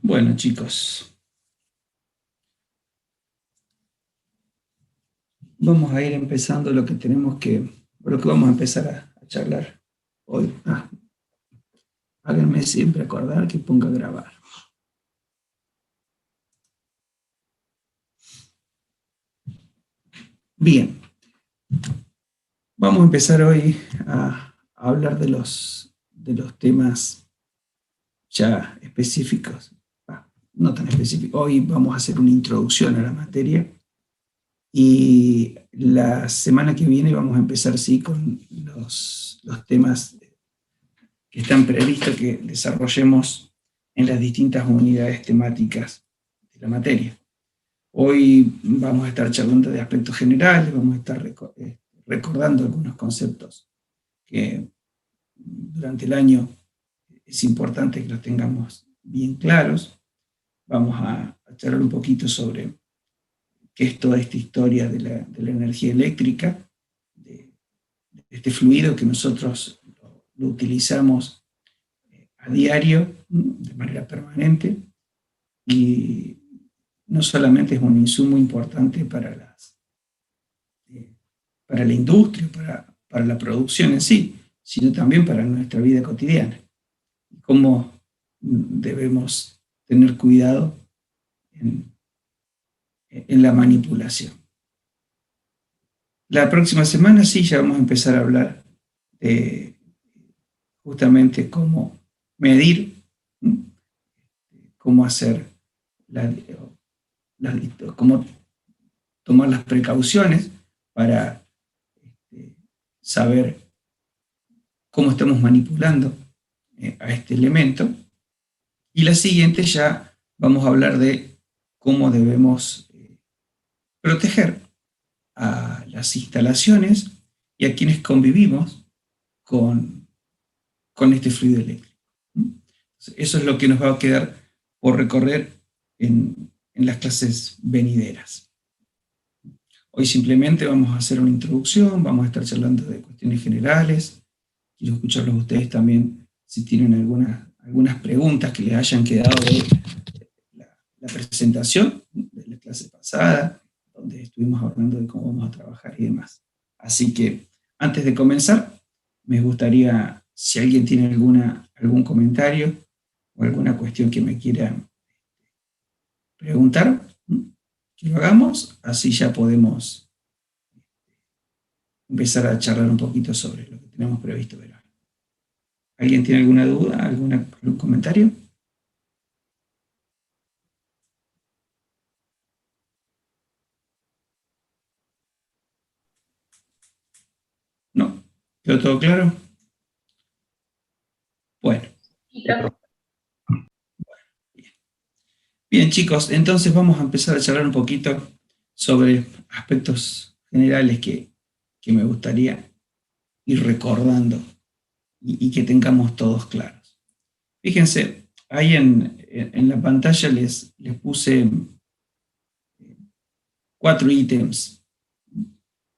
Bueno, chicos, vamos a ir empezando lo que vamos a empezar a charlar hoy. Háganme siempre acordar que ponga a grabar. Bien, vamos a empezar hoy a hablar de los temas ya específicos. No tan específicos. Hoy vamos a hacer una introducción a la materia y la semana que viene vamos a empezar, sí, con los temas que están previstos que desarrollemos en las distintas unidades temáticas de la materia. Hoy vamos a estar charlando de aspectos generales, vamos a estar recordando algunos conceptos que durante el año es importante que los tengamos bien claros. Vamos a charlar un poquito sobre qué es toda esta historia de la energía eléctrica, de este fluido que nosotros lo utilizamos a diario, de manera permanente, y no solamente es un insumo importante para la industria, para la producción en sí, sino también para nuestra vida cotidiana. Cómo debemos tener cuidado en la manipulación. La próxima semana sí ya vamos a empezar a hablar de justamente cómo medir, cómo hacer cómo tomar las precauciones para saber cómo estamos manipulando a este elemento. Y la siguiente ya vamos a hablar de cómo debemos proteger a las instalaciones y a quienes convivimos con este fluido eléctrico. Eso es lo que nos va a quedar por recorrer en las clases venideras. Hoy simplemente vamos a hacer una introducción, vamos a estar charlando de cuestiones generales. Quiero escucharlos a ustedes también si tienen algunas preguntas que les hayan quedado de la presentación de la clase pasada, donde estuvimos hablando de cómo vamos a trabajar y demás. Así que antes de comenzar, me gustaría, si alguien tiene algún comentario o alguna cuestión que me quiera preguntar, que lo hagamos, así ya podemos empezar a charlar un poquito sobre lo que tenemos previsto ver hoy. ¿Alguien tiene alguna duda, algún comentario? ¿No? ¿Quedó todo claro? Bueno. Bien, chicos, entonces vamos a empezar a charlar un poquito sobre aspectos generales que me gustaría ir recordando y que tengamos todos claros. Fíjense, ahí en la pantalla les puse 4 ítems: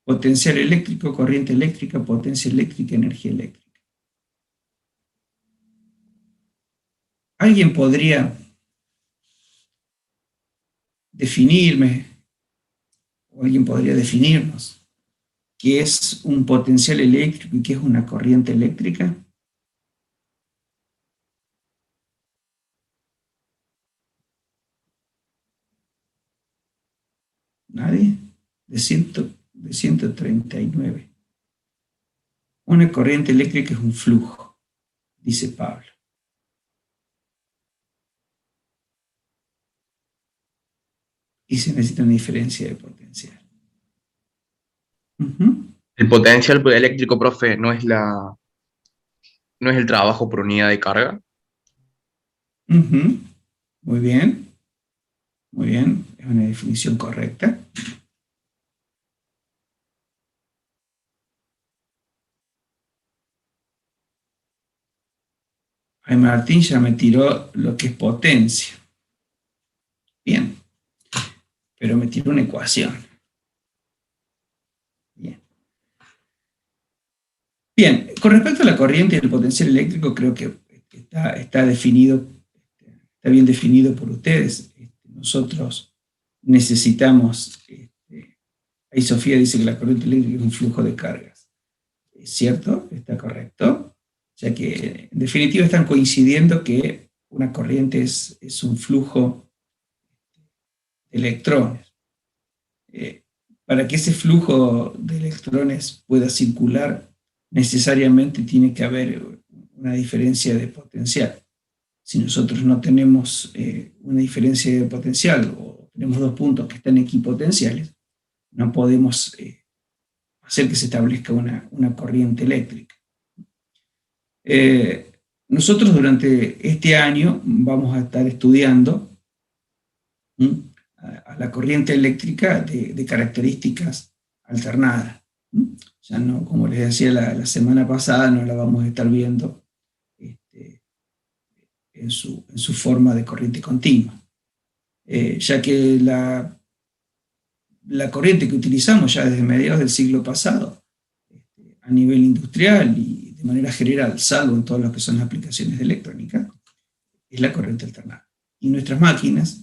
potencial eléctrico, corriente eléctrica, potencia eléctrica, energía eléctrica. ¿Alguien podría definirme, o alguien podría definirnos qué es un potencial eléctrico y qué es una corriente eléctrica? ¿Nadie? De 139. Una corriente eléctrica es un flujo, dice Pablo. Y se necesita una diferencia de potencial. El potencial eléctrico, profe, no es el trabajo por unidad de carga. Muy bien. Muy bien, es una definición correcta. Ay, Martín ya me tiró lo que es potencia. Bien, pero me tiró una ecuación. Bien. Bien, con respecto a la corriente y el potencial eléctrico, creo que está definido está bien definido por ustedes. Nosotros necesitamos, ahí Sofía dice que la corriente eléctrica es un flujo de cargas. ¿Es cierto? ¿Está correcto? O sea que en definitiva están coincidiendo que una corriente es un flujo de electrones. Para que ese flujo de electrones pueda circular, necesariamente tiene que haber una diferencia de potencial. Si nosotros no tenemos una diferencia de potencial o tenemos dos puntos que están equipotenciales, no podemos hacer que se establezca una corriente eléctrica. Nosotros durante este año vamos a estar estudiando a la corriente eléctrica de características alternadas. Ya no, como les decía la semana pasada, no la vamos a estar viendo en su forma de corriente continua. Ya que la corriente que utilizamos ya desde mediados del siglo pasado, a nivel industrial y de manera general, salvo en todas lo que son las aplicaciones de electrónica, es la corriente alternada. Y nuestras máquinas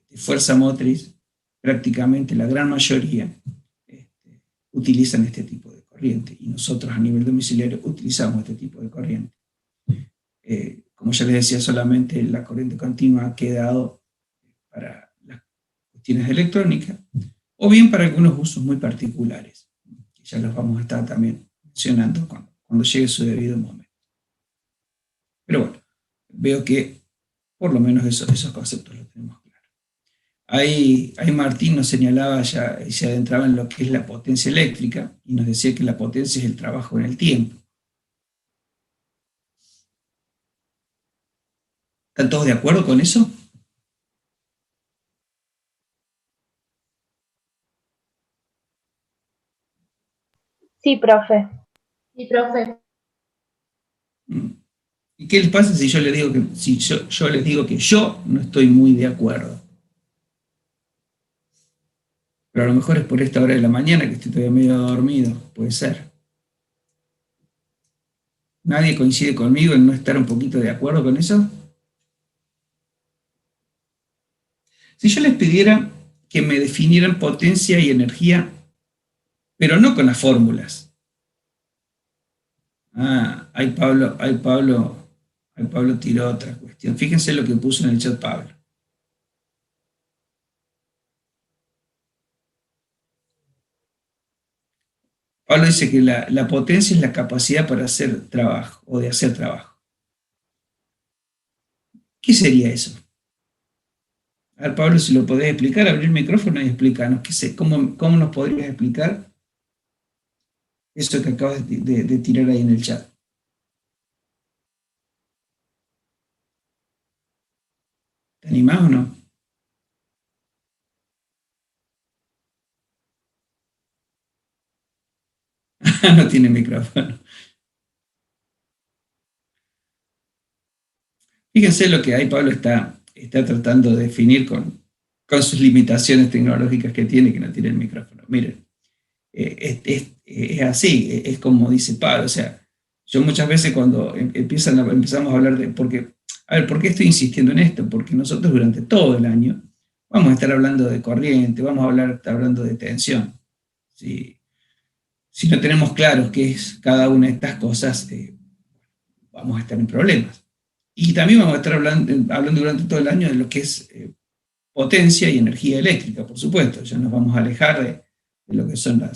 de fuerza motriz, prácticamente la gran mayoría, utilizan este tipo de corriente. Y nosotros a nivel domiciliario utilizamos este tipo de corriente. Como ya les decía, solamente la corriente continua ha quedado para las cuestiones de electrónica, o bien para algunos usos muy particulares, que ya los vamos a estar también mencionando cuando llegue su debido momento. Pero bueno, veo que por lo menos esos conceptos los tenemos claros. Ahí Martín nos señalaba, ya se adentraba en lo que es la potencia eléctrica, y nos decía que la potencia es el trabajo en el tiempo. ¿Están todos de acuerdo con eso? Sí, profe. Sí, profe. ¿Y qué les pasa si yo les digo yo les digo que yo no estoy muy de acuerdo? Pero a lo mejor es por esta hora de la mañana que estoy todavía medio dormido, puede ser. ¿Nadie coincide conmigo en no estar un poquito de acuerdo con eso? Si yo les pidiera que me definieran potencia y energía, pero no con las fórmulas. Ahí Pablo tiró otra cuestión. Fíjense lo que puso en el chat Pablo. Pablo dice que la potencia es la capacidad para hacer trabajo o de hacer trabajo. ¿Qué sería eso? A ver, Pablo, si lo podés explicar, abrir el micrófono y explícanos. ¿Cómo nos podrías explicar eso que acabas de tirar ahí en el chat? ¿Te animás o no? No tiene micrófono. Fíjense lo que ahí Pablo está tratando de definir con sus limitaciones tecnológicas que tiene, que no tiene el micrófono. Miren, es así, es como dice Pablo. O sea, yo muchas veces cuando empezamos a hablar de... ¿por qué estoy insistiendo en esto? Porque nosotros durante todo el año vamos a estar hablando de corriente, vamos a estar hablando de tensión. Si no tenemos claro qué es cada una de estas cosas, vamos a estar en problemas. Y también vamos a estar hablando durante todo el año de lo que es potencia y energía eléctrica, por supuesto. Ya nos vamos a alejar de lo que son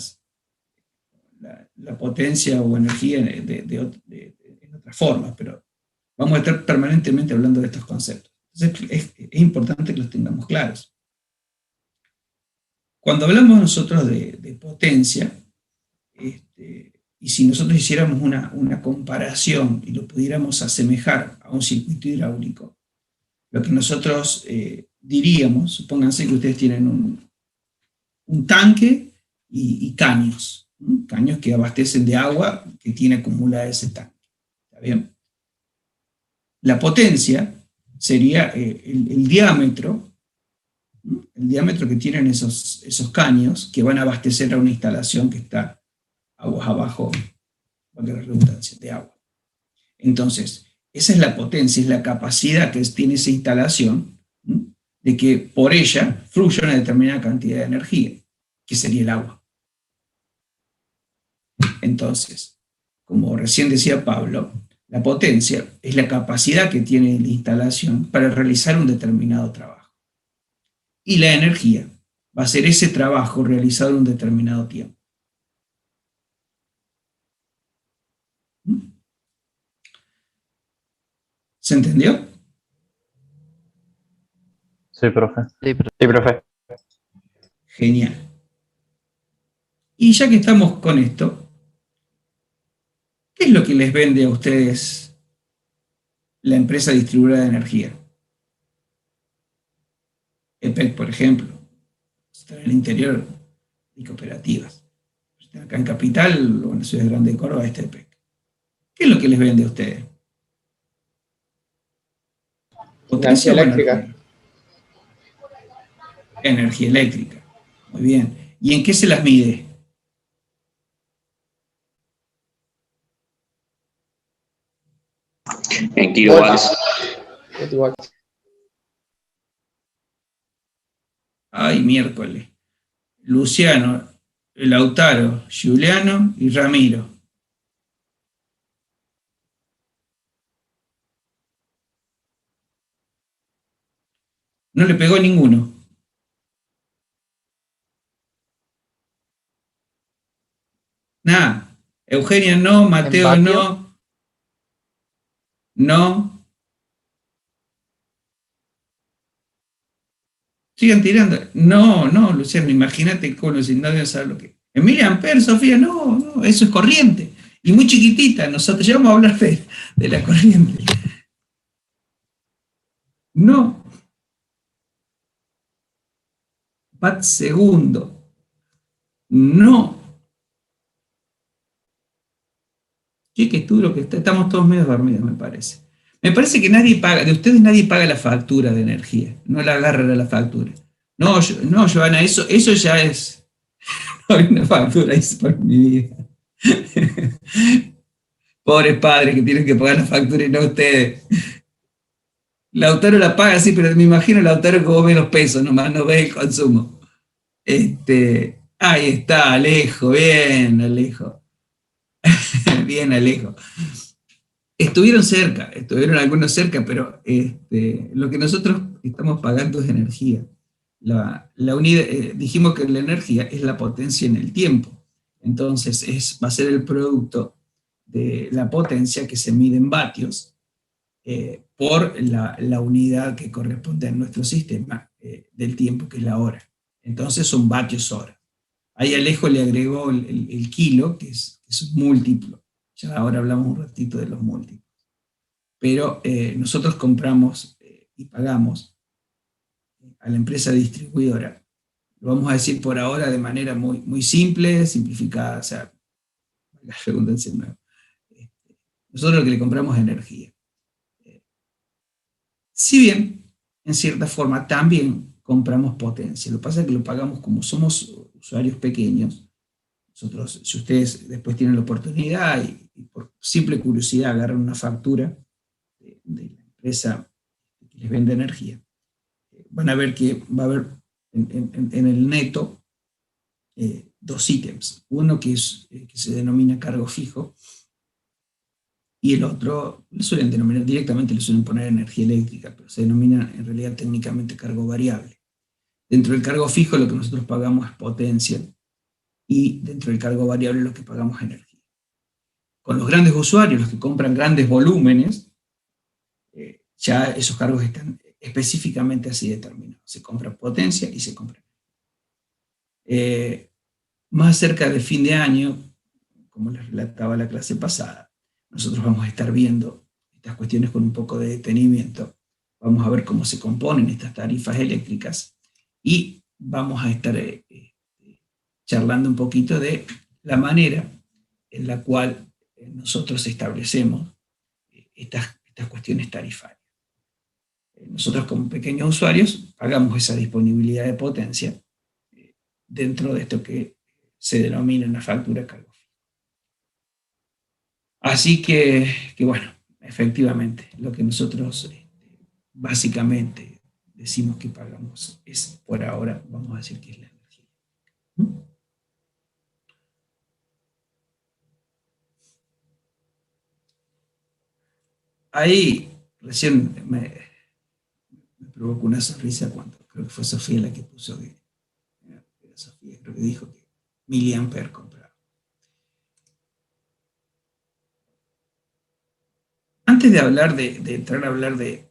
la potencia o energía en otras formas, pero vamos a estar permanentemente hablando de estos conceptos. Entonces es importante que los tengamos claros. Cuando hablamos nosotros de potencia, y si nosotros hiciéramos una comparación y lo pudiéramos asemejar a un circuito hidráulico, lo que nosotros diríamos, supónganse que ustedes tienen un tanque y caños que abastecen de agua que tiene acumulada ese tanque. ¿Está bien? La potencia sería el diámetro que tienen esos caños que van a abastecer a una instalación que está aguas abajo, valga la redundancia, de agua. Entonces, esa es la potencia, es la capacidad que tiene esa instalación, ¿sí?, de que por ella fluya una determinada cantidad de energía, que sería el agua. Entonces, como recién decía Pablo, la potencia es la capacidad que tiene la instalación para realizar un determinado trabajo. Y la energía va a ser ese trabajo realizado en un determinado tiempo. ¿Se entendió? Sí, profe. Sí, Sí, profe. Genial. Y ya que estamos con esto, ¿qué es lo que les vende a ustedes la empresa distribuidora de energía? EPEC, por ejemplo, está en el interior y cooperativas. Acá en Capital o en la ciudad grande de Córdoba está EPEC. ¿Qué es lo que les vende a ustedes? ¿Potencia o energía? Energía eléctrica. Muy bien. ¿Y en qué se las mide? En kilowatts. Ay, miércoles. Luciano, Lautaro, Giuliano y Ramiro. No le pegó ninguno. Nada. Eugenia no, Mateo ¿En no. No. Sigan tirando. No, no, Luciano, imagínate con si no deben saber lo que. Emilia Amper, Sofía, no, no, eso es corriente. Y muy chiquitita, nosotros ya vamos a hablar de la corriente. No. Watt segundo. No. Sí, que duro que está. Estamos todos medio dormidos, me parece. Me parece que nadie paga, de ustedes nadie paga la factura de energía. No la agarran a la factura. No, no, Joana, eso ya es. No hay una factura, es por mi vida. Pobres padres que tienen que pagar la factura y no ustedes. Lautaro la paga, sí, pero me imagino Lautaro como ve los pesos, nomás no ve el consumo. Ahí está, Alejo, bien, Alejo. Bien, Alejo. Estuvieron algunos cerca, pero lo que nosotros estamos pagando es energía. La unidad, dijimos que la energía es la potencia en el tiempo. Entonces va a ser el producto de la potencia que se mide en vatios por la unidad que corresponde a nuestro sistema del tiempo, que es la hora. Entonces son vatios hora. Ahí Alejo le agregó el kilo, que es un múltiplo. Ya ahora hablamos un ratito de los múltiplos. Pero nosotros compramos y pagamos a la empresa distribuidora. Lo vamos a decir por ahora de manera muy, muy simple, simplificada, o sea, la redundancia de nuevo. Nosotros lo que le compramos es energía. Si bien, en cierta forma, también compramos potencia. Lo que pasa es que lo pagamos como somos usuarios pequeños. Nosotros, si ustedes después tienen la oportunidad y por simple curiosidad agarran una factura de la empresa que les vende energía, van a ver que va a haber en el neto dos ítems. Uno que se denomina cargo fijo y el otro le suelen denominar directamente, le suelen poner energía eléctrica, pero se denomina en realidad técnicamente cargo variable. Dentro del cargo fijo lo que nosotros pagamos es potencia y dentro del cargo variable lo que pagamos es energía. Con los grandes usuarios, los que compran grandes volúmenes, ya esos cargos están específicamente así determinados. Se compra potencia y se compra energía. Más cerca de fin de año, como les relataba la clase pasada, nosotros vamos a estar viendo estas cuestiones con un poco de detenimiento. Vamos a ver cómo se componen estas tarifas eléctricas y vamos a estar charlando un poquito de la manera en la cual nosotros establecemos estas cuestiones tarifarias. Nosotros como pequeños usuarios pagamos esa disponibilidad de potencia dentro de esto que se denomina una factura cargo fijo. Así que bueno, efectivamente, lo que nosotros básicamente decimos que pagamos es, por ahora, vamos a decir que es la energía. Ahí recién me provocó una sonrisa cuando creo que fue Sofía la que puso que, Sofía creo que dijo que miliamper compraba. Antes de hablar de entrar a hablar de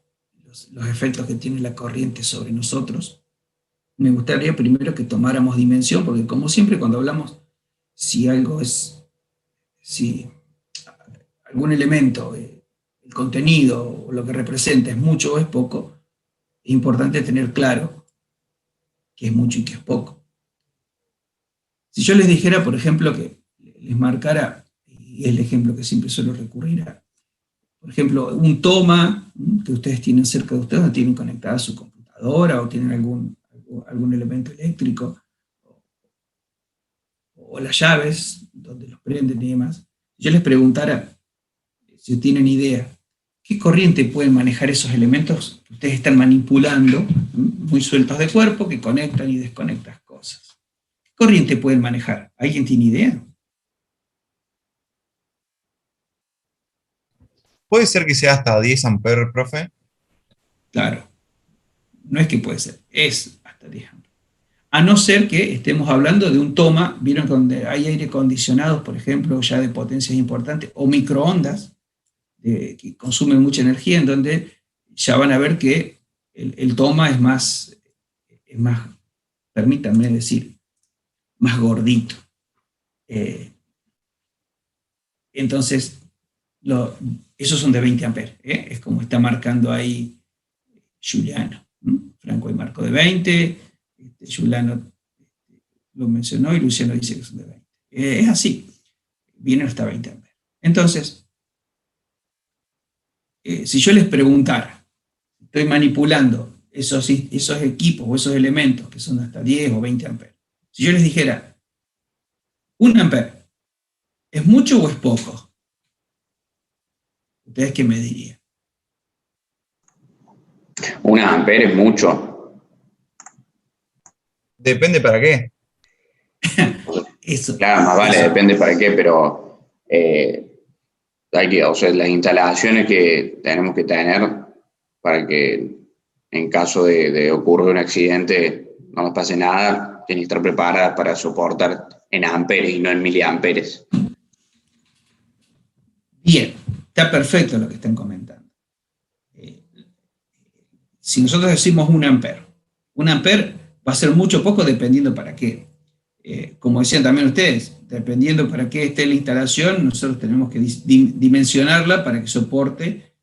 los efectos que tiene la corriente sobre nosotros, me gustaría primero que tomáramos dimensión, porque como siempre cuando hablamos, si algo es, si algún elemento, el contenido o lo que representa es mucho o es poco, es importante tener claro qué es mucho y qué es poco. Si yo les dijera, por ejemplo, que les marcara, y es el ejemplo que siempre suelo recurrir a, por ejemplo, un toma que ustedes tienen cerca de ustedes, tienen conectada su computadora o tienen algún elemento eléctrico, o las llaves donde los prenden y demás. Yo les preguntara, si tienen idea, ¿qué corriente pueden manejar esos elementos que ustedes están manipulando, muy sueltos de cuerpo, que conectan y desconectan cosas? ¿Qué corriente pueden manejar? ¿Alguien tiene idea? ¿Puede ser que sea hasta 10 amperes, profe? Claro, no es que puede ser, es hasta 10 amperes. A no ser que estemos hablando de un toma, vieron donde hay aire acondicionados, por ejemplo, ya de potencias importantes, o microondas, que consumen mucha energía, en donde ya van a ver que el toma es más, permítanme decir, más gordito. Entonces, esos son de 20 amperes, es como está marcando ahí Giuliano. Franco y Marco de 20, Giuliano lo mencionó y Luciano dice que son de 20. Es así, vienen hasta 20 amperes. Entonces, si yo les preguntara, estoy manipulando esos equipos o esos elementos que son hasta 10 o 20 amperes, si yo les dijera, 1 amper, ¿es mucho o es poco? ¿Ustedes qué me dirían? 1 amper es mucho. Depende para qué. Eso. Claro, más vale, Eso. depende para qué, pero hay que, o sea, las instalaciones que tenemos que tener para que en caso de ocurrir un accidente no nos pase nada, tienen que estar preparadas para soportar en amperes y no en miliamperes. Bien, está perfecto lo que están comentando. Si nosotros decimos 1 amper, 1 amper va a ser mucho o poco dependiendo para qué. Como decían también ustedes, dependiendo para qué esté la instalación, nosotros tenemos que dimensionarla para que soporte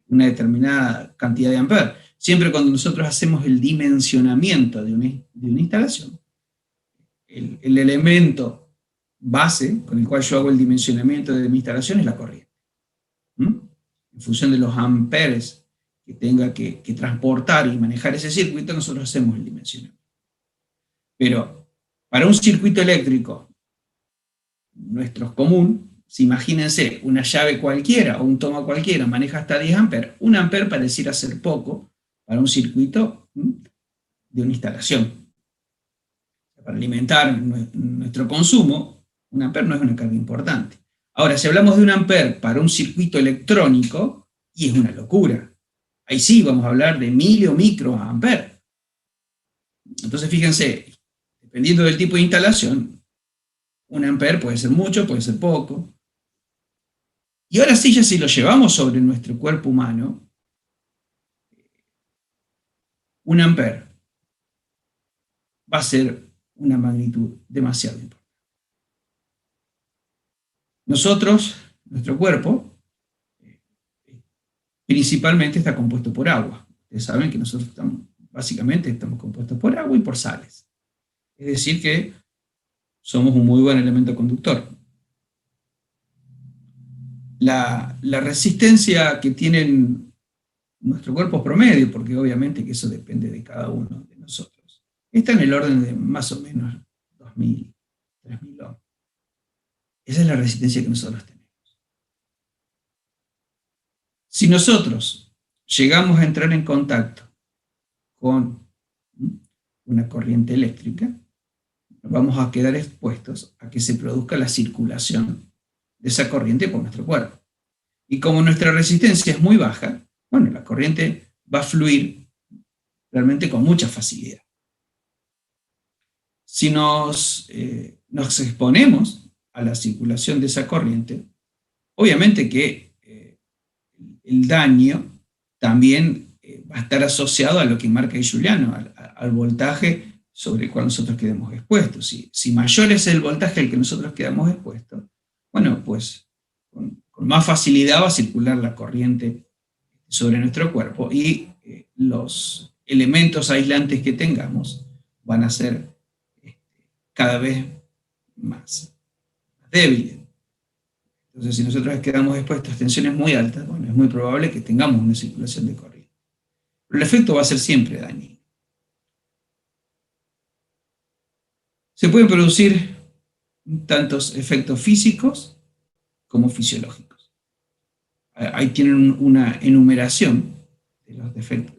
una determinada cantidad de amperes. Siempre cuando nosotros hacemos el dimensionamiento de una instalación, el elemento base con el cual yo hago el dimensionamiento de mi instalación es la corriente. En función de los amperes que tenga que transportar y manejar ese circuito, nosotros hacemos el dimensionamiento. Pero para un circuito eléctrico, nuestro común, si imagínense una llave cualquiera o un toma cualquiera maneja hasta 10 amperes, 1 amper pareciera ser poco para un circuito de una instalación. Para alimentar nuestro consumo, 1 amper no es una carga importante. Ahora, si hablamos de 1 amper para un circuito electrónico, y es una locura. Ahí sí vamos a hablar de mili o microamperes. Entonces, fíjense, dependiendo del tipo de instalación, 1 amper puede ser mucho, puede ser poco. Y ahora sí, ya si lo llevamos sobre nuestro cuerpo humano, 1 amper va a ser una magnitud demasiado importante. Nosotros, nuestro cuerpo, principalmente está compuesto por agua. Ustedes saben que nosotros básicamente estamos compuestos por agua y por sales. Es decir que somos un muy buen elemento conductor. La resistencia que tienen nuestro cuerpo promedio, porque obviamente que eso depende de cada uno de nosotros, está en el orden de más o menos 2.000, 3.000 ohms. Esa es la resistencia que nosotros tenemos. Si nosotros llegamos a entrar en contacto con una corriente eléctrica, vamos a quedar expuestos a que se produzca la circulación de esa corriente por nuestro cuerpo. Y como nuestra resistencia es muy baja, bueno, la corriente va a fluir realmente con mucha facilidad. Si nos exponemos a la circulación de esa corriente, obviamente que el daño también va a estar asociado a lo que marca ahí Juliano, al voltaje sobre el cual nosotros quedemos expuestos. Si mayor es el voltaje al que nosotros quedamos expuestos, bueno, pues con más facilidad va a circular la corriente sobre nuestro cuerpo y los elementos aislantes que tengamos van a ser cada vez más débiles. Entonces, si nosotros quedamos expuestos a tensiones muy altas, bueno, es muy probable que tengamos una circulación de corriente. Pero el efecto va a ser siempre dañino. Se pueden producir tantos efectos físicos como fisiológicos. Ahí tienen una enumeración de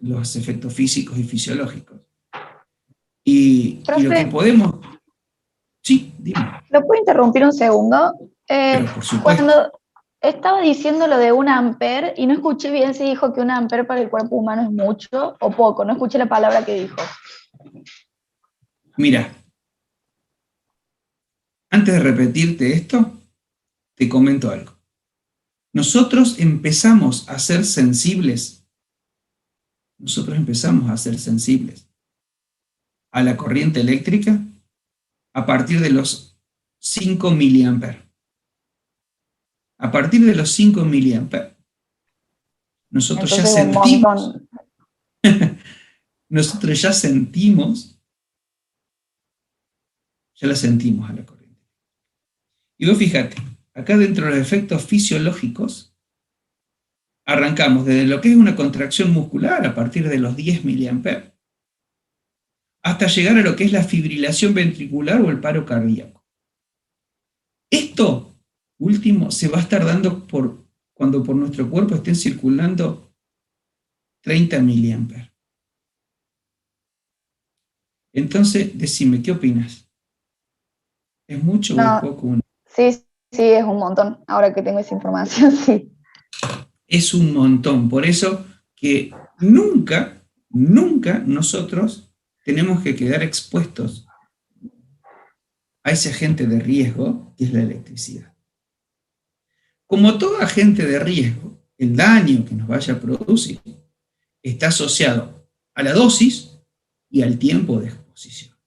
los efectos físicos y fisiológicos. Y lo que podemos... Sí, dime. ¿Lo puedo interrumpir un segundo? Pero por supuesto. Cuando estaba diciendo lo de 1 amper, y no escuché bien si dijo que 1 amper para el cuerpo humano es mucho o poco, no escuché la palabra que dijo. Mira, antes de repetirte esto, te comento algo. Nosotros empezamos a ser sensibles a la corriente eléctrica a partir de los 5 miliamperes. A partir de los 5 miliamperes, nosotros ya sentimos, ya la sentimos a la corriente. Y vos fíjate, acá dentro de los efectos fisiológicos, arrancamos desde lo que es una contracción muscular a partir de los 10 miliamperes, hasta llegar a lo que es la fibrilación ventricular o el paro cardíaco. Esto último se va a estar dando cuando por nuestro cuerpo estén circulando 30 miliamperes. Entonces, decime, ¿qué opinas? ¿Es mucho o es poco? Sí, es un montón. Ahora que tengo esa información, sí. Es un montón. Por eso que nunca nosotros tenemos que quedar expuestos a ese agente de riesgo que es la electricidad. Como todo agente de riesgo, el daño que nos vaya a producir está asociado a la dosis y al tiempo de exposición.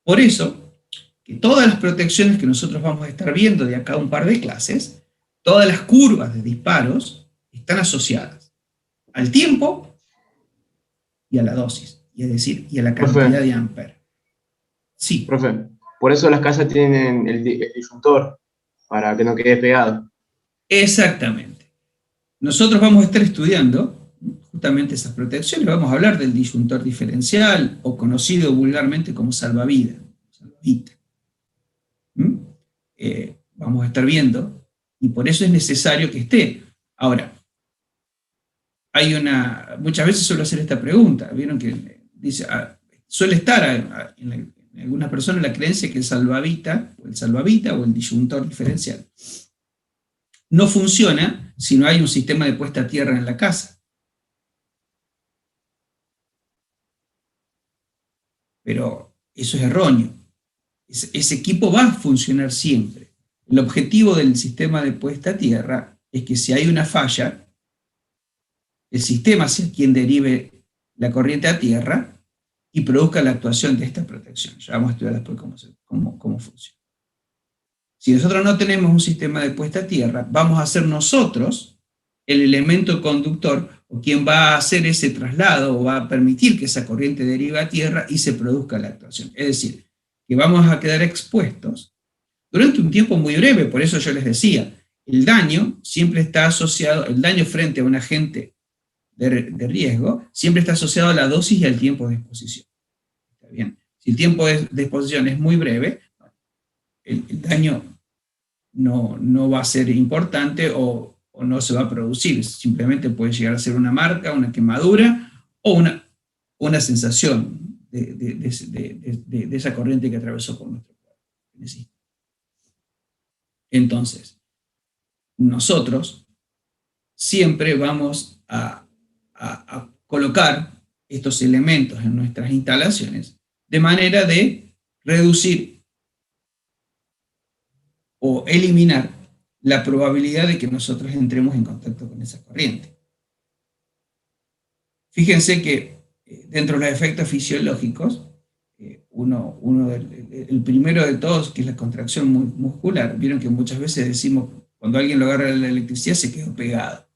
Por eso, que todas las protecciones que nosotros vamos a estar viendo de acá a un par de clases, todas las curvas de disparos están asociadas al tiempo y a la dosis, y es decir, y a la cantidad de amperes. Sí. Profe, por eso las casas tienen el disyuntor, para que no quede pegado. Exactamente. Nosotros vamos a estar estudiando justamente esas protecciones, vamos a hablar del disyuntor diferencial, o conocido vulgarmente como salvavidas, salvavita. Vamos a estar viendo, y por eso es necesario que esté. Ahora, muchas veces suelo hacer esta pregunta, vieron que dice, suele estar en algunas personas la creencia que el salvavita o el disyuntor diferencial no funciona si no hay un sistema de puesta a tierra en la casa. Pero eso es erróneo. Ese equipo va a funcionar siempre. El objetivo del sistema de puesta a tierra es que si hay una falla, el sistema sea quien derive la corriente a tierra y produzca la actuación de esta protección. Ya vamos a estudiar después cómo funciona. Si nosotros no tenemos un sistema de puesta a tierra, vamos a ser nosotros el elemento conductor o quien va a hacer ese traslado o va a permitir que esa corriente derive a tierra y se produzca la actuación. Es decir, que vamos a quedar expuestos durante un tiempo muy breve. Por eso yo les decía, el daño siempre está asociado, el daño frente a un agente de riesgo siempre está asociado a la dosis y al tiempo de exposición. ¿Está bien? Si el tiempo de exposición es muy breve, el daño no va a ser importante o o no se va a producir, simplemente puede llegar a ser una marca, una quemadura, o una sensación de esa corriente que atravesó por nuestro cuerpo. Entonces, nosotros siempre vamos a colocar estos elementos en nuestras instalaciones de manera de reducir o eliminar la probabilidad de que nosotros entremos en contacto con esa corriente. Fíjense que dentro de los efectos fisiológicos, el primero de todos, que es la contracción muscular, vieron que muchas veces decimos, cuando alguien lo agarra la electricidad, se quedó pegado.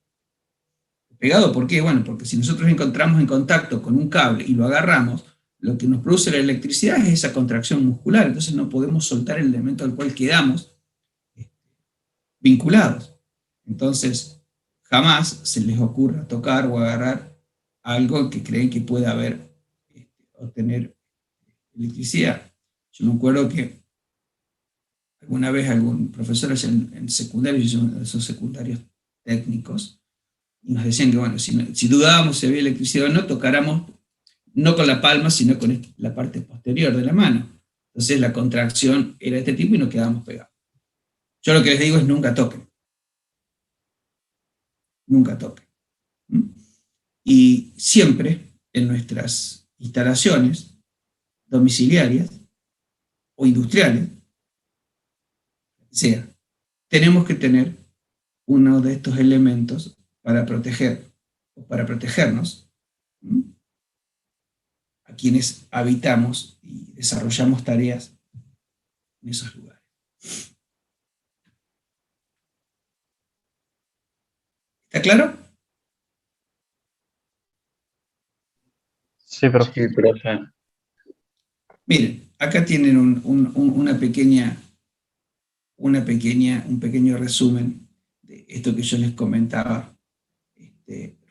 ¿Pegado por qué? Bueno, porque si nosotros encontramos en contacto con un cable y lo agarramos, lo que nos produce la electricidad es esa contracción muscular, entonces no podemos soltar el elemento al cual quedamos vinculados. Entonces, jamás se les ocurra tocar o agarrar algo que creen que pueda haber, obtener electricidad. Yo me acuerdo que alguna vez algún profesor en secundario, esos secundarios técnicos, y nos decían que, bueno, si dudábamos si había electricidad o no, tocáramos no con la palma, sino con la parte posterior de la mano. Entonces la contracción era de este tipo y nos quedábamos pegados. Yo lo que les digo es nunca toquen. Nunca toquen. Y siempre en nuestras instalaciones domiciliarias o industriales, tenemos que tener uno de estos elementos para proteger o para protegernos a quienes habitamos y desarrollamos tareas en esos lugares. ¿Está claro? Sí, profe. Sí, profe. Miren, acá tienen un pequeño resumen de esto que yo les comentaba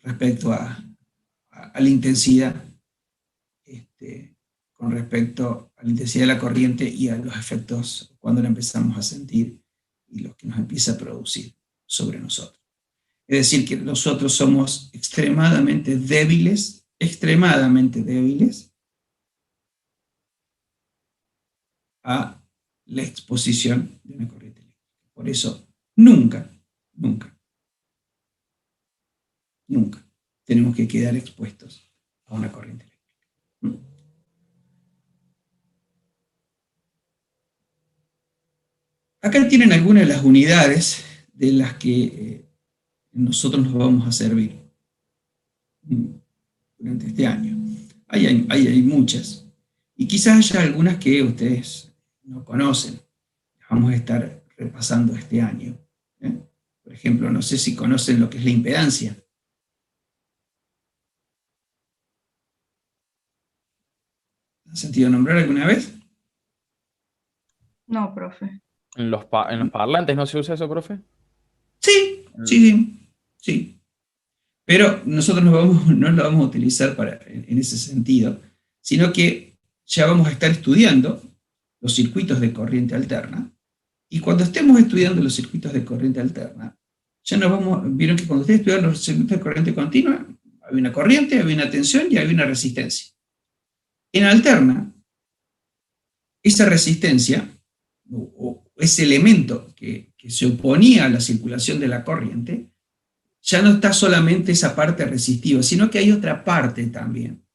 respecto a la intensidad, con respecto a la intensidad de la corriente y a los efectos cuando la empezamos a sentir y los que nos empieza a producir sobre nosotros. Es decir, que nosotros somos extremadamente débiles a la exposición de una corriente eléctrica. Por eso, nunca tenemos que quedar expuestos a una corriente eléctrica. Acá tienen algunas de las unidades de las que nosotros nos vamos a servir durante este año. Hay muchas. Y quizás haya algunas que ustedes no conocen. Vamos a estar repasando este año. Por ejemplo, no sé si conocen lo que es la impedancia. ¿Han sentido nombrar alguna vez? No, profe. ¿En los parlantes no se usa eso, profe? Sí. Pero nosotros no lo vamos a utilizar en ese sentido, sino que ya vamos a estar estudiando los circuitos de corriente alterna, y cuando estemos estudiando los circuitos de corriente alterna, vieron que cuando ustedes estudian los circuitos de corriente continua, hay una corriente, hay una tensión y hay una resistencia. En alterna, esa resistencia, o ese elemento que se oponía a la circulación de la corriente, ya no está solamente esa parte resistiva, sino que hay otra parte también,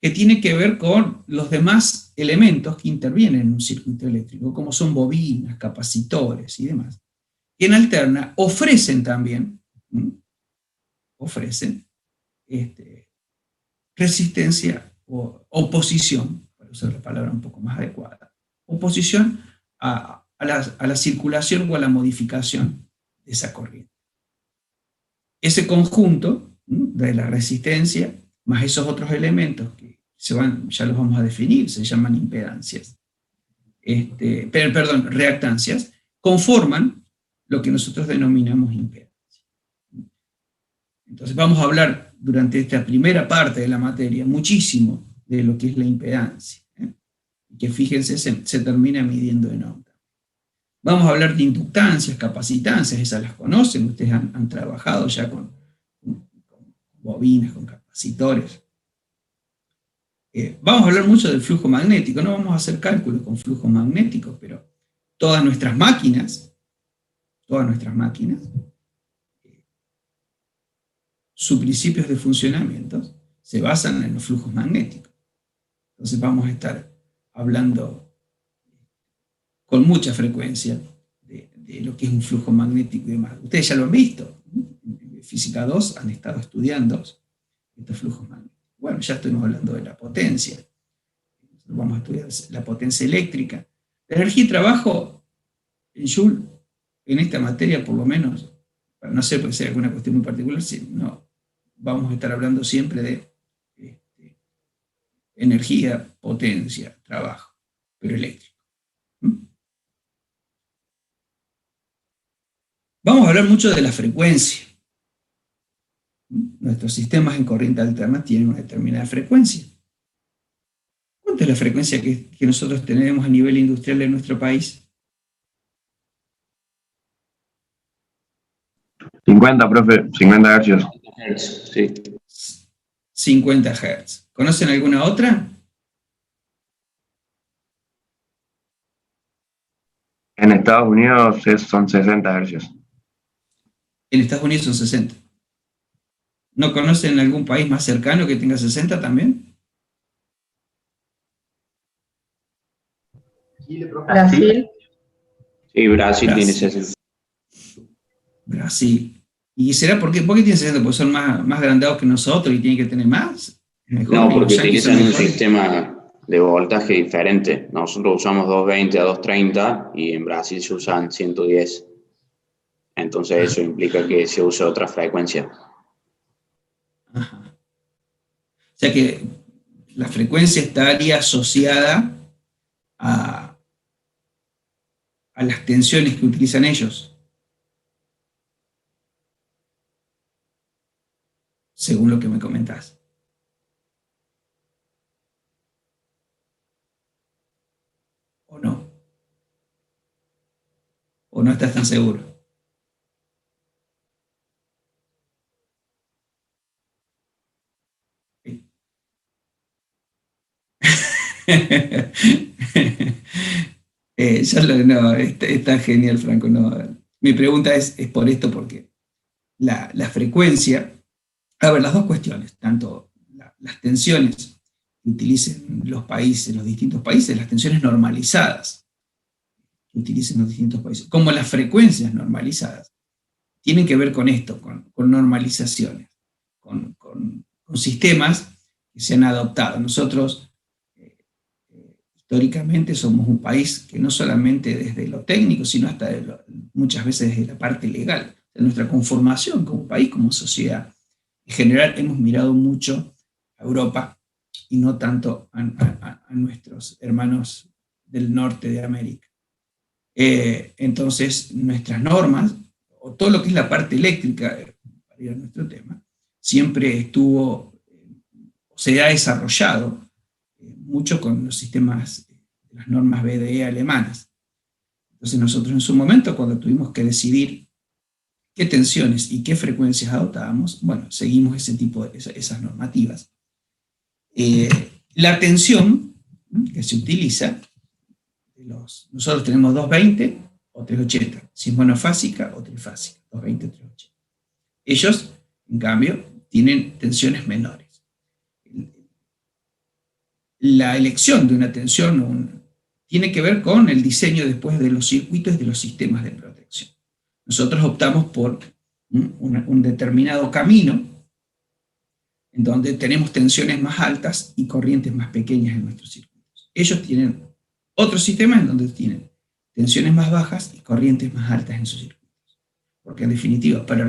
que tiene que ver con los demás elementos que intervienen en un circuito eléctrico, como son bobinas, capacitores y demás, que en alterna ofrecen también, resistencia o oposición, para usar la palabra un poco más adecuada, oposición a la circulación o a la modificación de esa corriente. Ese conjunto de la resistencia, más esos otros elementos que ya los vamos a definir, se llaman impedancias, reactancias, conforman lo que nosotros denominamos impedancia. Entonces vamos a hablar durante esta primera parte de la materia muchísimo de lo que es la impedancia, que fíjense, se termina midiendo en ohm. Vamos a hablar de inductancias, capacitancias, esas las conocen, ustedes han trabajado ya con bobinas, con capacitores. Vamos a hablar mucho del flujo magnético, no vamos a hacer cálculos con flujo magnético, pero todas nuestras máquinas, sus principios de funcionamiento se basan en los flujos magnéticos. Entonces vamos a estar hablando con mucha frecuencia de lo que es un flujo magnético y demás. Ustedes ya lo han visto, en Física 2 han estado estudiando estos flujos magnéticos. Bueno, ya estuvimos hablando de la potencia. Vamos a estudiar la potencia eléctrica. La energía y trabajo en Joule, en esta materia por lo menos, para no ser, puede ser alguna cuestión muy particular, no, vamos a estar hablando siempre de energía, potencia, trabajo, pero eléctrico. Vamos a hablar mucho de la frecuencia. Nuestros sistemas en corriente alterna tienen una determinada frecuencia. ¿Cuánta es la frecuencia que nosotros tenemos a nivel industrial en nuestro país? 50, profe, 50 hercios. Sí. 50 Hz. ¿Conocen alguna otra? En Estados Unidos son 60 hercios. En Estados Unidos son 60. ¿No conocen algún país más cercano que tenga 60 también? Brasil. Sí, Brasil tiene 60. Brasil. ¿Y será por qué tiene 60? ¿Porque son más agrandados que nosotros y tienen que tener más? Mejor, No, porque los yanquis son utilizan un mejores. sistema de voltaje diferente. Nosotros usamos 220 a 230 y en Brasil se usan 110. Entonces eso implica que se usa otra frecuencia. Ajá. O sea que la frecuencia estaría asociada a las tensiones que utilizan ellos, según lo que me comentás. ¿O no? ¿O no estás tan seguro? No, está genial, Franco. No. Mi pregunta es por esto, porque la frecuencia, a ver, las dos cuestiones, tanto las tensiones que utilicen los países, los distintos países, las tensiones normalizadas que utilicen los distintos países, como las frecuencias normalizadas, tienen que ver con esto, con normalizaciones, con sistemas que se han adoptado. Nosotros históricamente somos un país que no solamente desde lo técnico, sino hasta muchas veces desde la parte legal, de nuestra conformación como país, como sociedad. En general hemos mirado mucho a Europa y no tanto a nuestros hermanos del norte de América. Entonces nuestras normas, o todo lo que es la parte eléctrica, para ir a nuestro tema, siempre estuvo, se ha desarrollado mucho con los sistemas, las normas BDE alemanas. Entonces nosotros en su momento, cuando tuvimos que decidir qué tensiones y qué frecuencias adoptábamos, bueno, seguimos ese tipo de esas normativas. La tensión que se utiliza, nosotros tenemos 220 o 380, si es monofásica o trifásica, 220 o 380. Ellos, en cambio, tienen tensiones menores. La elección de una tensión tiene que ver con el diseño después de los circuitos y de los sistemas de protección. Nosotros optamos por un determinado camino en donde tenemos tensiones más altas y corrientes más pequeñas en nuestros circuitos. Ellos tienen otros sistemas en donde tienen tensiones más bajas y corrientes más altas en sus circuitos. Porque en definitiva, para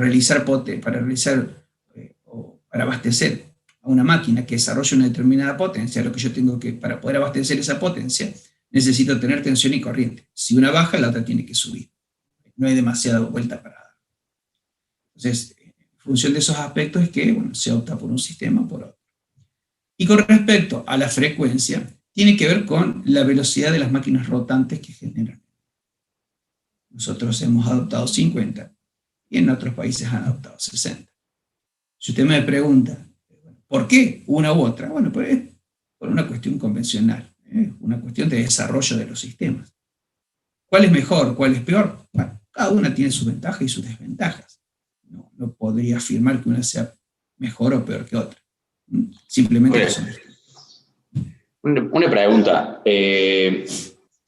abastecer a una máquina que desarrolla una determinada potencia, lo que yo tengo que, para poder abastecer esa potencia, necesito tener tensión y corriente. Si una baja, la otra tiene que subir. No hay demasiada vuelta para dar. Entonces, en función de esos aspectos es que se opta por un sistema o por otro. Y con respecto a la frecuencia, tiene que ver con la velocidad de las máquinas rotantes que generan. Nosotros hemos adoptado 50 y en otros países han adoptado 60. Si usted me pregunta, ¿por qué una u otra? Bueno, pues es por una cuestión convencional, una cuestión de desarrollo de los sistemas. ¿Cuál es mejor? ¿Cuál es peor? Bueno, cada una tiene sus ventajas y sus desventajas. No podría afirmar que una sea mejor o peor que otra. Simplemente que son distintas. Una pregunta.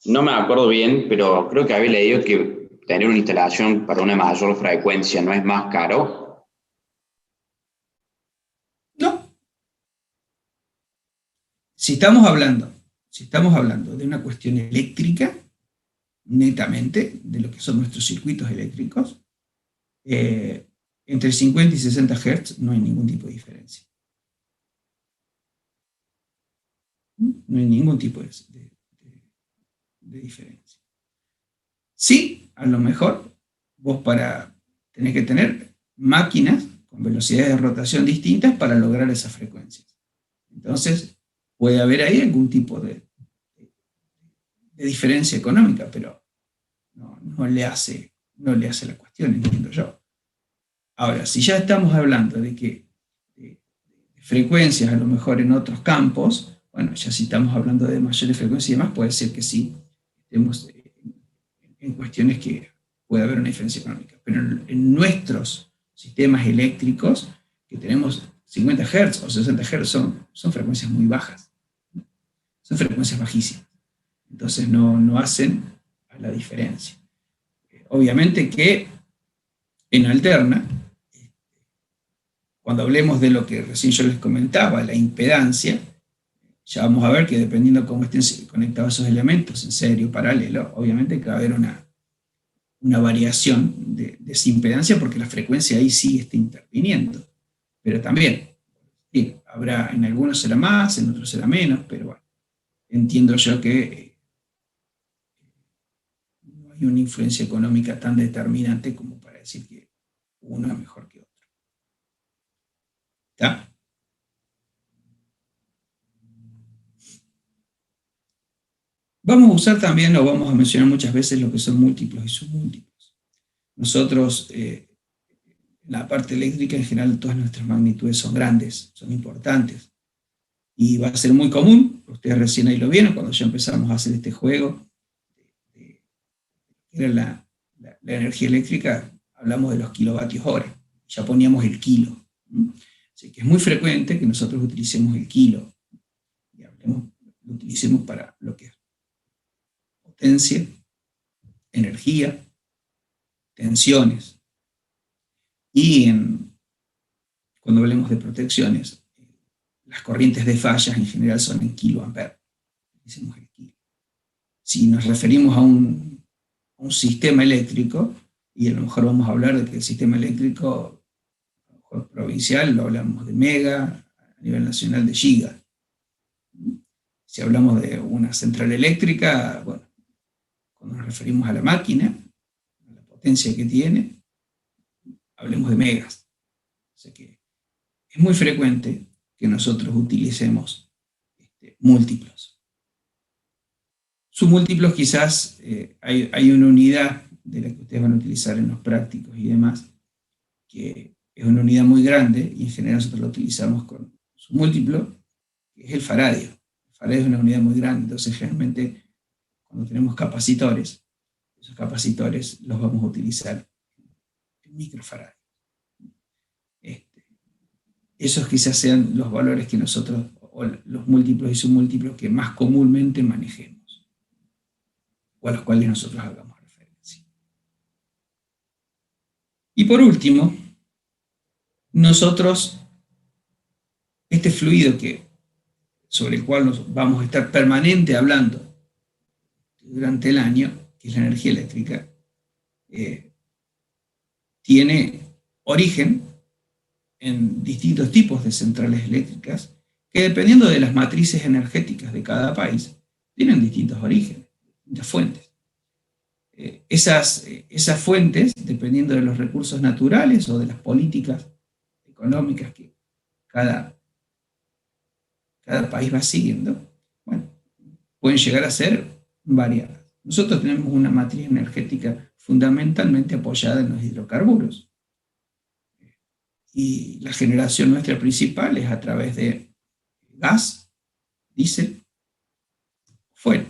No me acuerdo bien, pero creo que había leído que tener una instalación para una mayor frecuencia no es más caro. No. Si estamos hablando de una cuestión eléctrica, netamente, de lo que son nuestros circuitos eléctricos, entre 50 y 60 Hz no hay ningún tipo de diferencia. No hay ningún tipo de diferencia. Sí, a lo mejor vos tenés que tener máquinas con velocidades de rotación distintas para lograr esas frecuencias. Entonces, puede haber ahí algún tipo de diferencia económica, pero no le hace la cuestión, entiendo yo. Ahora, si ya estamos hablando de frecuencias a lo mejor en otros campos, bueno, ya si estamos hablando de mayores frecuencias y demás, puede ser que sí estemos en cuestiones que puede haber una diferencia económica. Pero en nuestros sistemas eléctricos, que tenemos 50 Hz o 60 Hz, son frecuencias muy bajas. Son frecuencias bajísimas. Entonces no hacen a la diferencia. Obviamente que en alterna, cuando hablemos de lo que recién yo les comentaba, la impedancia, ya vamos a ver que dependiendo de cómo estén conectados esos elementos, en serie o paralelo, obviamente que va a haber una variación de esa impedancia porque la frecuencia ahí sí está interviniendo. Pero también, sí, habrá, en algunos será más, en otros será menos, pero bueno, entiendo yo que no hay una influencia económica tan determinante como para decir que uno es mejor que otro. ¿Está? Vamos a usar también, o vamos a mencionar muchas veces, lo que son múltiplos y submúltiplos. Nosotros, en la parte eléctrica, en general, todas nuestras magnitudes son grandes, son importantes. Y va a ser muy común, ustedes recién ahí lo vieron, cuando ya empezamos a hacer este juego, era la energía eléctrica, hablamos de los kilovatios hora, ya poníamos el kilo. Así que es muy frecuente que nosotros utilicemos el kilo, y lo utilicemos para lo que es potencia, energía, tensiones. Y cuando hablemos de protecciones, las corrientes de fallas en general son en kiloamperes. Decimos el kilo. Si nos referimos a un sistema eléctrico, y a lo mejor vamos a hablar de que el sistema eléctrico a lo mejor provincial, lo hablamos de mega, a nivel nacional de giga. Si hablamos de una central eléctrica, bueno, cuando nos referimos a la máquina, a la potencia que tiene, hablemos de megas. O sea que es muy frecuente que nosotros utilicemos múltiplos. Submúltiplos quizás hay una unidad de la que ustedes van a utilizar en los prácticos y demás, que es una unidad muy grande, y en general nosotros la utilizamos con submúltiplo, que es el faradio. El faradio es una unidad muy grande, entonces generalmente cuando tenemos capacitores, esos capacitores los vamos a utilizar en microfaradios. Esos quizás sean los valores que nosotros, o los múltiplos y submúltiplos que más comúnmente manejemos, o a los cuales nosotros hagamos referencia. Y por último, nosotros, este fluido sobre el cual nos vamos a estar permanente hablando durante el año, que es la energía eléctrica, tiene origen en distintos tipos de centrales eléctricas que, dependiendo de las matrices energéticas de cada país, tienen distintos orígenes, distintas fuentes. Esas fuentes, dependiendo de los recursos naturales o de las políticas económicas que cada país va siguiendo, bueno, pueden llegar a ser variadas. Nosotros tenemos una matriz energética fundamentalmente apoyada en los hidrocarburos. Y la generación nuestra principal es a través de gas, diésel, fuel.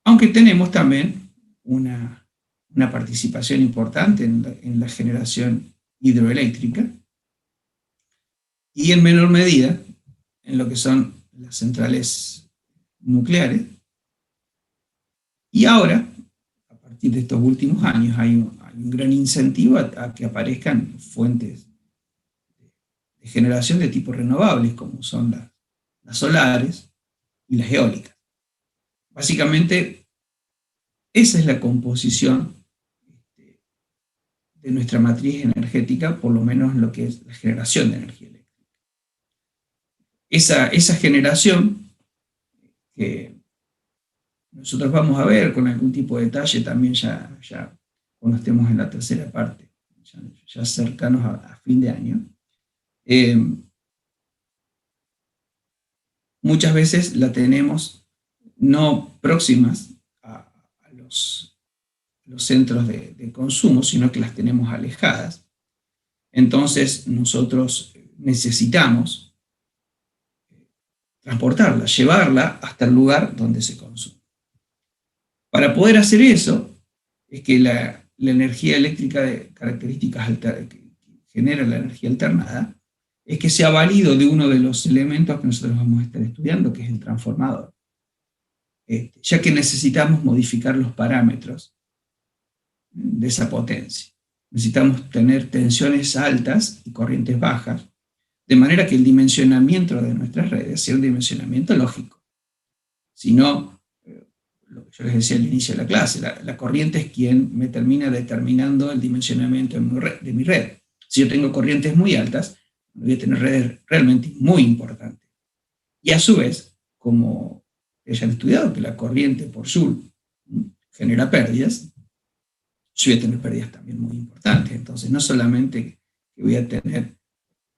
Aunque tenemos también una participación importante en la generación hidroeléctrica y en menor medida en lo que son las centrales nucleares. Y ahora, a partir de estos últimos años, hay un gran incentivo a que aparezcan fuentes de generación de tipo renovables, como son las solares y las eólicas. Básicamente, esa es la composición de nuestra matriz energética, por lo menos en lo que es la generación de energía eléctrica. Esa generación que nosotros vamos a ver con algún tipo de detalle también ya cuando estemos en la tercera parte, ya cercanos a fin de año, muchas veces la tenemos no próximas a los centros de consumo, sino que las tenemos alejadas. Entonces nosotros necesitamos transportarla, llevarla hasta el lugar donde se consume. Para poder hacer eso, es que la energía eléctrica de características que genera la energía alternada, es que se ha valido de uno de los elementos que nosotros vamos a estar estudiando, que es el transformador. Ya que necesitamos modificar los parámetros de esa potencia. Necesitamos tener tensiones altas y corrientes bajas, de manera que el dimensionamiento de nuestras redes sea un dimensionamiento lógico. Si no, lo que yo les decía al inicio de la clase, la corriente es quien me termina determinando el dimensionamiento de mi red. Si yo tengo corrientes muy altas, voy a tener redes realmente muy importantes. Y a su vez, como hayan estudiado que la corriente por Joule genera pérdidas, yo voy a tener pérdidas también muy importantes. Entonces, no solamente que voy a tener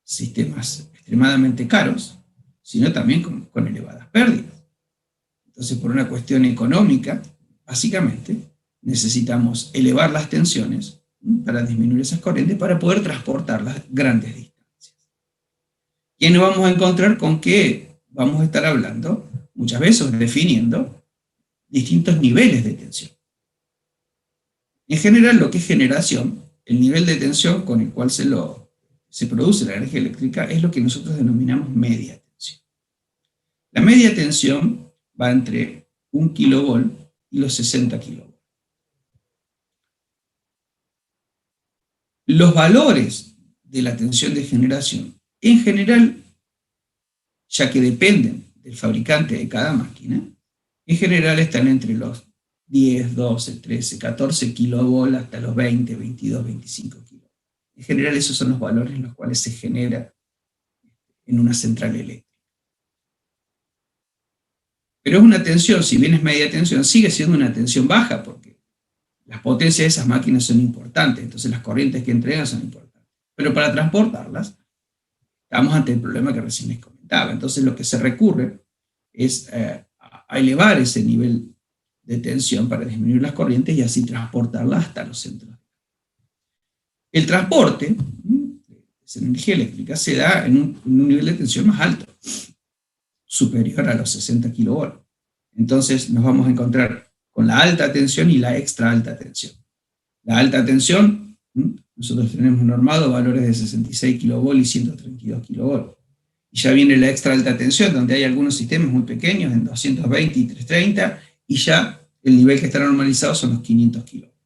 sistemas extremadamente caros, sino también con elevadas pérdidas. Entonces, por una cuestión económica, básicamente, necesitamos elevar las tensiones para disminuir esas corrientes, para poder transportar las grandes distancias. Y ahí nos vamos a encontrar con que vamos a estar hablando, muchas veces definiendo, distintos niveles de tensión. En general, lo que es generación, el nivel de tensión con el cual se produce la energía eléctrica es lo que nosotros denominamos media tensión. La media tensión va entre 1 kilovolt y los 60 kilovolts. Los valores de la tensión de generación, en general, ya que dependen del fabricante de cada máquina, en general están entre los 10, 12, 13, 14 kilovolts hasta los 20, 22, 25 kilovolts. En general esos son los valores en los cuales se genera en una central eléctrica. Pero es una tensión, si bien es media tensión, sigue siendo una tensión baja, porque las potencias de esas máquinas son importantes, entonces las corrientes que entregan son importantes. Pero para transportarlas, estamos ante el problema que recién les comentaba. Entonces lo que se recurre es a elevar ese nivel de tensión para disminuir las corrientes y así transportarlas hasta los centros. El transporte de esa energía eléctrica se da en un nivel de tensión más alto, superior a los 60 kilovolts. Entonces nos vamos a encontrar con la alta tensión y la extra alta tensión. La alta tensión, nosotros tenemos normado valores de 66 kilovolts y 132 kilovolts. Y ya viene la extra alta tensión, donde hay algunos sistemas muy pequeños, en 220 y 330, y ya el nivel que está normalizado son los 500 kilovolts.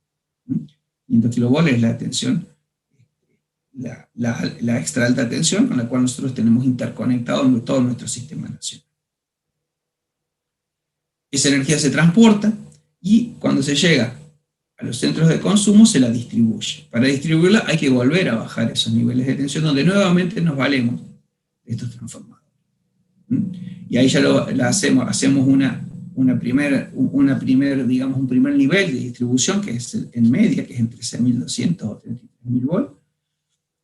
500 kilovolts es la tensión, la extra alta tensión con la cual nosotros tenemos interconectado todo nuestro sistema nacional. Esa energía se transporta y cuando se llega a los centros de consumo se la distribuye. Para distribuirla hay que volver a bajar esos niveles de tensión donde nuevamente nos valemos de estos transformadores. Y ahí ya hacemos un primer nivel de distribución que es en media, que es entre 13.200 o 33.000 volts.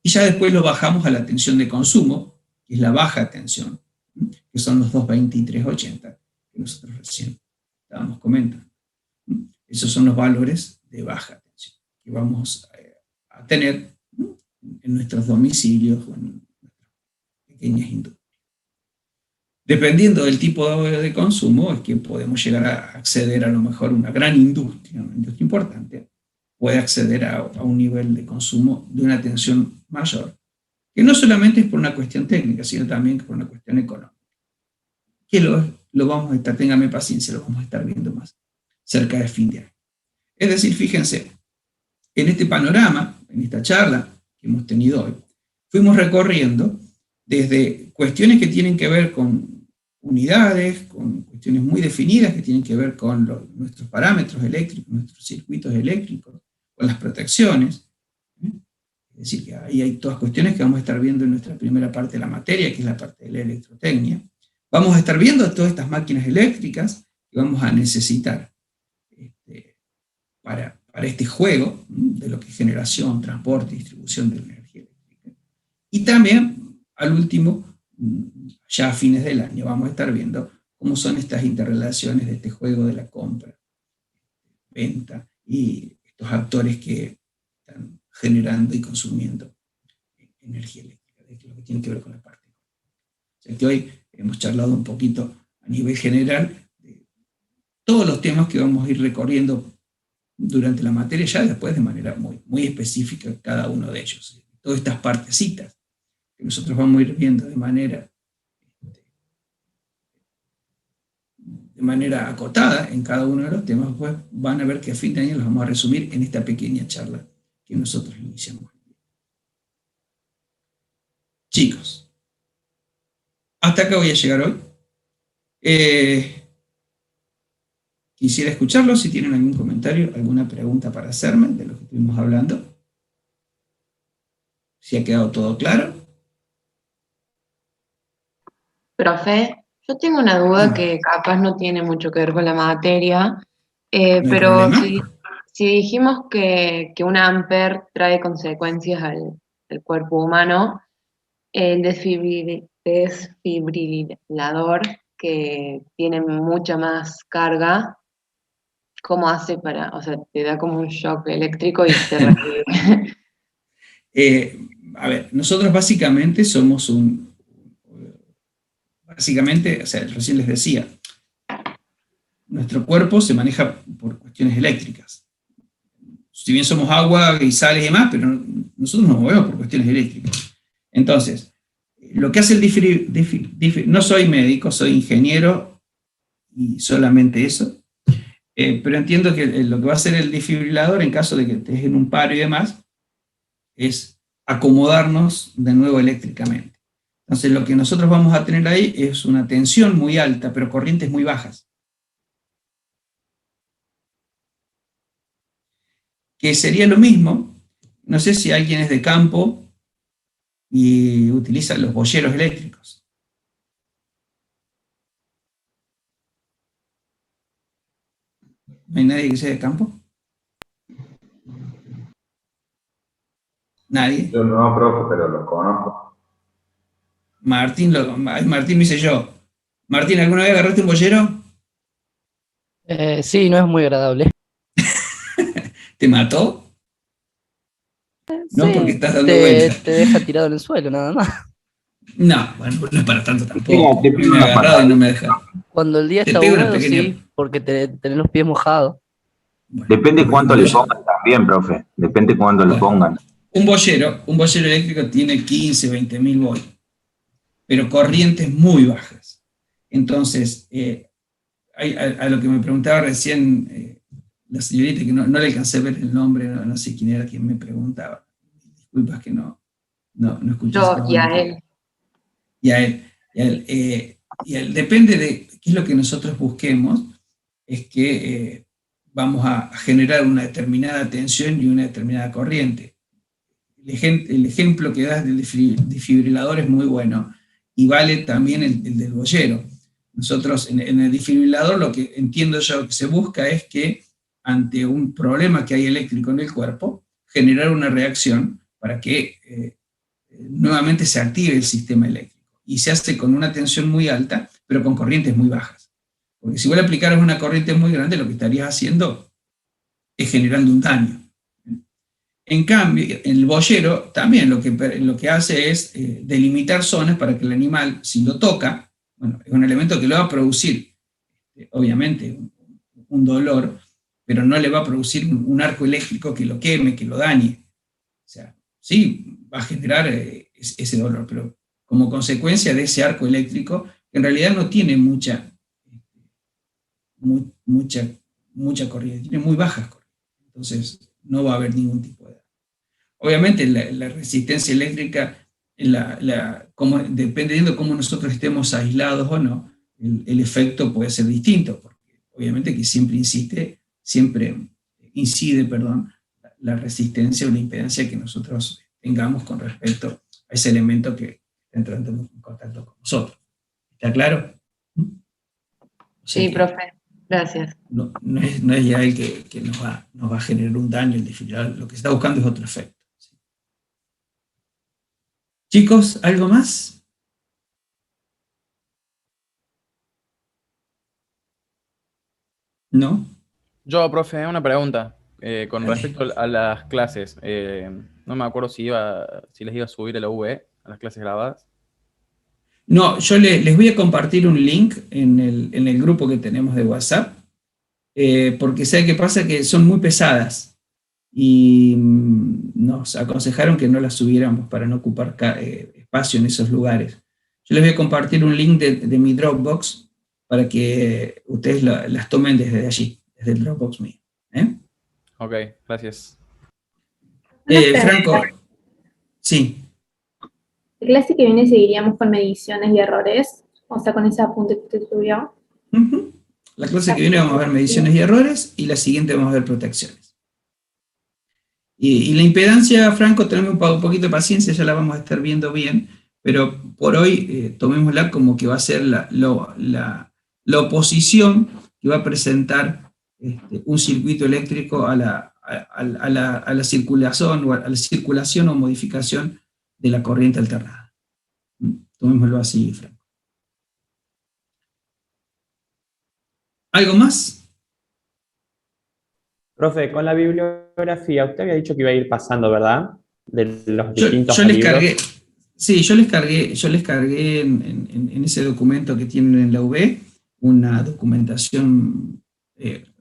Y ya después lo bajamos a la tensión de consumo, que es la baja tensión, que son los 220 y 380, que nosotros recién estábamos comentando. Esos son los valores de baja tensión que vamos a tener en nuestros domicilios o en nuestras pequeñas industrias. Dependiendo del tipo de consumo, es que podemos llegar a acceder a lo mejor a una gran industria, una industria importante, puede acceder a un nivel de consumo de una tensión mayor, que no solamente es por una cuestión técnica, sino también por una cuestión económica. Que lo vamos a estar, téngame paciencia, lo vamos a estar viendo más cerca de fin de año. Es decir, fíjense, en este panorama, en esta charla que hemos tenido hoy, fuimos recorriendo desde cuestiones que tienen que ver con unidades, con cuestiones muy definidas que tienen que ver con nuestros parámetros eléctricos, nuestros circuitos eléctricos, con las protecciones. Es decir, que ahí hay todas cuestiones que vamos a estar viendo en nuestra primera parte de la materia, que es la parte de la electrotecnia. Vamos a estar viendo todas estas máquinas eléctricas que vamos a necesitar para este juego de lo que es generación, transporte y distribución de la energía eléctrica. Y también, al último, ya a fines del año, vamos a estar viendo cómo son estas interrelaciones de este juego de la compra, venta y estos actores que están generando y consumiendo energía eléctrica, de lo que tiene que ver con la parte. O sea que hoy hemos charlado un poquito a nivel general de todos los temas que vamos a ir recorriendo durante la materia, ya después de manera muy específica cada uno de ellos. Todas estas partecitas que nosotros vamos a ir viendo de manera acotada en cada uno de los temas, pues van a ver que a fin de año los vamos a resumir en esta pequeña charla que nosotros iniciamos. Chicos, hasta acá voy a llegar hoy. Quisiera escucharlos si tienen algún comentario, alguna pregunta para hacerme de lo que estuvimos hablando. Si ha quedado todo claro. Profe, yo tengo una duda que capaz no tiene mucho que ver con la materia, ¿No hay pero problema? si dijimos que un amper trae consecuencias al cuerpo humano, el desfibrilador que tiene mucha más carga, ¿cómo hace para, o sea, te da como un shock eléctrico y te revive? A ver, nosotros básicamente somos básicamente, o sea, recién les decía, nuestro cuerpo se maneja por cuestiones eléctricas. Si bien somos agua y sales y demás, pero nosotros nos movemos por cuestiones eléctricas. Entonces, lo que hace el no soy médico, soy ingeniero y solamente eso, pero entiendo que lo que va a hacer el desfibrilador en caso de que estés en un paro y demás, es acomodarnos de nuevo eléctricamente. Entonces lo que nosotros vamos a tener ahí es una tensión muy alta, pero corrientes muy bajas. Que sería lo mismo, no sé si alguien es de campo y utiliza los boyeros eléctricos. ¿No hay nadie que sea de campo? ¿Nadie? Yo no, profe, pero los conozco. Martín me dice yo. Martín, ¿alguna vez agarraste un boyero? Sí, no es muy agradable. ¿Te mató? No, Sí, porque estás dando vueltas. te deja tirado en el suelo, nada más. No, bueno, no es para tanto tampoco. Te pega Me ha agarrado y no me deja. Cuando el día Te está pega una húmedo, pequeña- sí, porque tenés los pies mojados. Bueno, Depende cuánto le boyero. pongan también, profe. Depende cuánto le pongan. Un boyero eléctrico tiene 15, 20 mil voltios, pero corrientes muy bajas. Entonces, a lo que me preguntaba recién la señorita, que no le alcancé a ver el nombre, no sé quién era quien me preguntaba. Disculpas que no escuché. Yo y a él. Y a él. Depende de qué es lo que nosotros busquemos, es que vamos a generar una determinada tensión y una determinada corriente. El ejemplo que das del desfibrilador es muy bueno, y vale también el del boyero. Nosotros en el desfibrilador lo que entiendo yo que se busca es que ante un problema que hay eléctrico en el cuerpo, generar una reacción para que nuevamente se active el sistema eléctrico. Y se hace con una tensión muy alta, pero con corrientes muy bajas. Porque si vos le aplicaras una corriente muy grande, lo que estarías haciendo es generando un daño. En cambio, el boyero también lo que hace es delimitar zonas para que el animal, si lo toca, bueno, es un elemento que le va a producir, obviamente, un dolor, pero no le va a producir un arco eléctrico que lo queme, que lo dañe. O sea, sí, va a generar ese dolor, pero como consecuencia de ese arco eléctrico, que en realidad no tiene mucha corriente, tiene muy bajas corrientes. Entonces, no va a haber ningún tipo de daño. Obviamente, la resistencia eléctrica, dependiendo de cómo nosotros estemos aislados o no, el efecto puede ser distinto, porque obviamente que siempre incide, la resistencia o la impedancia que nosotros tengamos con respecto a ese elemento que está entrando en contacto con nosotros. ¿Está claro? Sí, profe, gracias. No es ya el que nos va a generar un daño, en definitiva, lo que se está buscando es otro efecto. ¿Sí? Chicos, ¿algo más? ¿No? Yo, profe, una pregunta con Dale. respecto a las clases. No me acuerdo si les iba a subir a la UV, a las clases grabadas. No, yo les voy a compartir un link en el grupo que tenemos de WhatsApp, porque ¿sabe qué pasa? Que son muy pesadas y nos aconsejaron que no las subiéramos para no ocupar espacio en esos lugares. Yo les voy a compartir un link de mi Dropbox para que ustedes las tomen desde allí, desde el Dropbox mío. Ok, gracias. Franco, sí. ¿La clase que viene seguiríamos con mediciones y errores? O sea, con ese apunte que usted subió. La clase que viene vamos a ver mediciones y errores, y la siguiente vamos a ver protecciones. Y la impedancia, Franco, tenemos un poquito de paciencia, ya la vamos a estar viendo bien, pero por hoy tomémosla como que va a ser la oposición que va a presentar un circuito eléctrico a la circulación o modificación de la corriente alternada. Tomémoslo así, Franco. ¿Algo más? Profe, con la bibliografía, usted había dicho que iba a ir pasando, ¿verdad? De los distintos yo les libros. cargué, sí, yo les cargué en ese documento que tienen en la UV una documentación,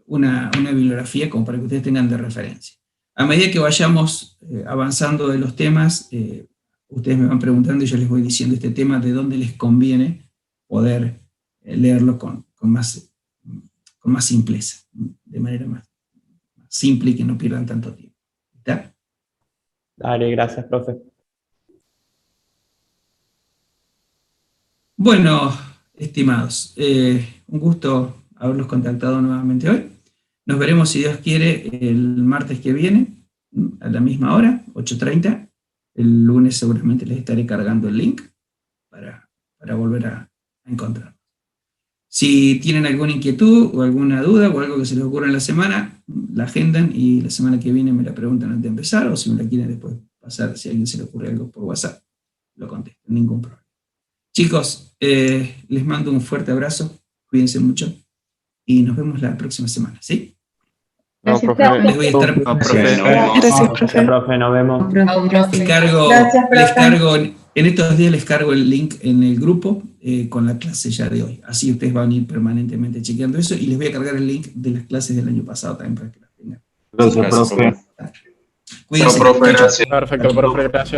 una bibliografía como para que ustedes tengan de referencia. A medida que vayamos avanzando de los temas, ustedes me van preguntando y yo les voy diciendo este tema de dónde les conviene poder leerlo con más simpleza, de manera más simple y que no pierdan tanto tiempo. ¿Está? Dale, gracias, profe. Bueno, estimados, un gusto haberlos contactado nuevamente hoy. Nos veremos, si Dios quiere, el martes que viene, a la misma hora, 8:30. El lunes seguramente les estaré cargando el link para volver a encontrarnos. Si tienen alguna inquietud o alguna duda o algo que se les ocurra en la semana, la agendan y la semana que viene me la preguntan antes de empezar, o si me la quieren después pasar, si a alguien se le ocurre algo por WhatsApp, lo contesto, ningún problema. Chicos, les mando un fuerte abrazo, cuídense mucho y nos vemos la próxima semana, ¿sí? Gracias, profe. Les voy a estar... Gracias, profe. Nos vemos. Les cargo, en estos días les cargo el link en el grupo con la clase ya de hoy. Así ustedes van a ir permanentemente chequeando eso y les voy a cargar el link de las clases del año pasado también para que las tengan. Gracias, profe. Cuídense. Perfecto, profe, gracias.